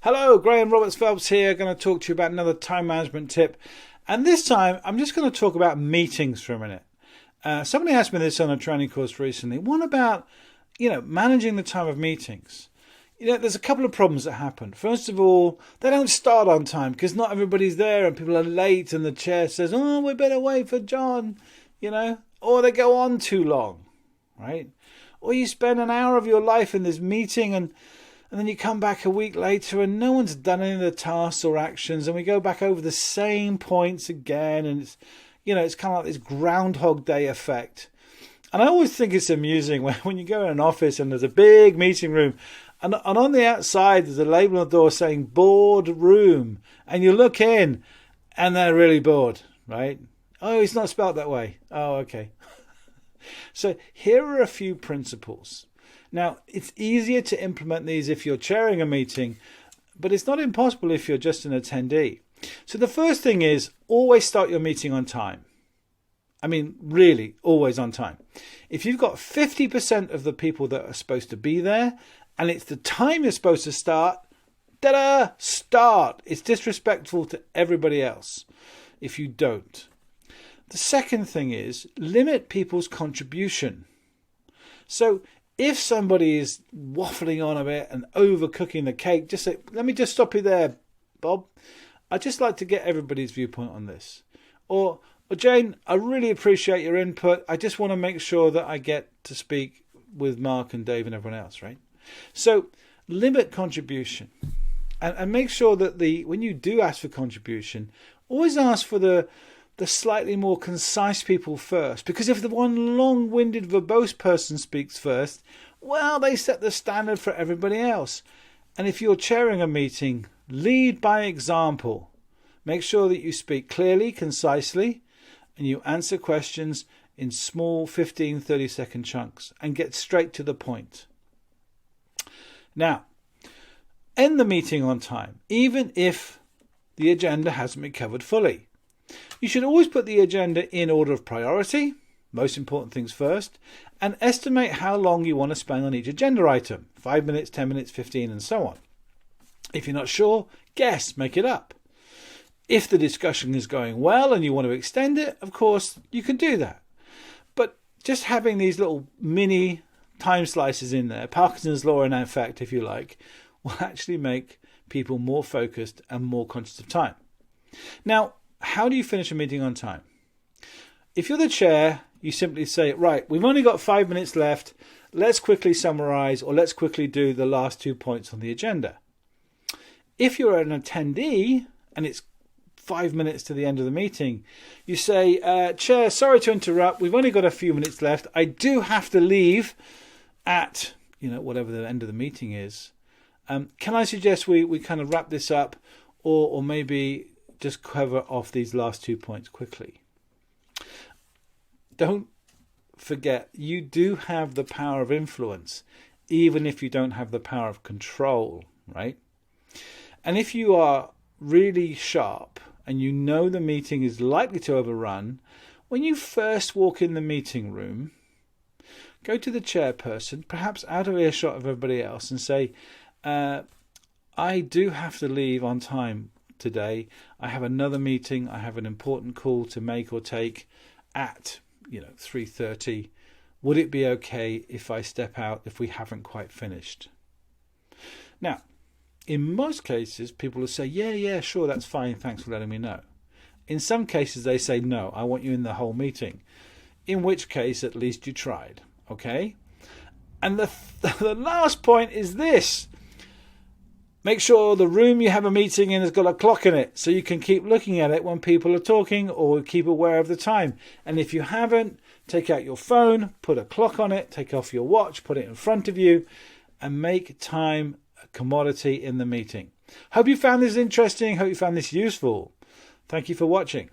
Hello, Graham Roberts Phelps here, going to talk to you about another time management tip. And this time, I'm just going to talk about meetings for a minute. Somebody asked me this on a training course recently. What about, managing the time of meetings? There's a couple of problems that happen. First of all, they don't start on time because not everybody's there and people are late and the chair says, oh, we better wait for John, or they go on too long, right? Or you spend an hour of your life in this meeting and then you come back a week later and no one's done any of the tasks or actions and we go back over the same points again and it's kind of like this Groundhog Day effect. And I always think it's amusing when you go in an office and there's a big meeting room and on the outside there's a label on the door saying board room and you look in and they're really bored, right? Oh, it's not spelled that way. Oh, okay. So here are a few principles. Now, it's easier to implement these if you're chairing a meeting, but it's not impossible if you're just an attendee. So the first thing is always start your meeting on time. I mean, really, always on time. If you've got 50% of the people that are supposed to be there and it's the time you're supposed to start, ta-da, start. It's disrespectful to everybody else if you don't. The second thing is limit people's contribution. So if somebody is waffling on a bit and overcooking the cake, just say, let me just stop you there, Bob. I'd just like to get everybody's viewpoint on this. Or Jane, I really appreciate your input. I just want to make sure that I get to speak with Mark and Dave and everyone else, right? So limit contribution and make sure that when you do ask for contribution, always ask for the slightly more concise people first. Because if the one long-winded, verbose person speaks first, well, they set the standard for everybody else. And if you're chairing a meeting, lead by example. Make sure that you speak clearly, concisely, and you answer questions in small 15, 30-second chunks and get straight to the point. Now, end the meeting on time, even if the agenda hasn't been covered fully. You should always put the agenda in order of priority, most important things first, and estimate how long you want to spend on each agenda item, 5 minutes, 10 minutes, 15, and so on. If you're not sure, guess, make it up. If the discussion is going well and you want to extend it, of course, you can do that. But just having these little mini time slices in there, Parkinson's law in effect, if you like, will actually make people more focused and more conscious of time. Now, how do you finish a meeting on time? If you're the chair, you simply say, right, we've only got 5 minutes left. Let's quickly summarize or let's quickly do the last 2 points on the agenda. If you're an attendee and it's 5 minutes to the end of the meeting, you say, Chair, sorry to interrupt. We've only got a few minutes left. I do have to leave at, whatever the end of the meeting is. Can I suggest we kind of wrap this up or maybe just cover off these last 2 points quickly? Don't forget, you do have the power of influence, even if you don't have the power of control, right? And if you are really sharp and you know the meeting is likely to overrun, when you first walk in the meeting room, go to the chairperson, perhaps out of earshot of everybody else, and say, I do have to leave on time today. I have another meeting. I have an important call to make or take at 3:30. Would it be okay if I step out if we haven't quite finished? Now, in most cases, people will say, yeah, sure, that's fine. Thanks for letting me know. In some cases, they say, no, I want you in the whole meeting. In which case, at least you tried. Okay? And the last point is this. Make sure the room you have a meeting in has got a clock in it so you can keep looking at it when people are talking or keep aware of the time. And if you haven't, take out your phone, put a clock on it, take off your watch, put it in front of you, and make time a commodity in the meeting. Hope you found this interesting. Hope you found this useful. Thank you for watching.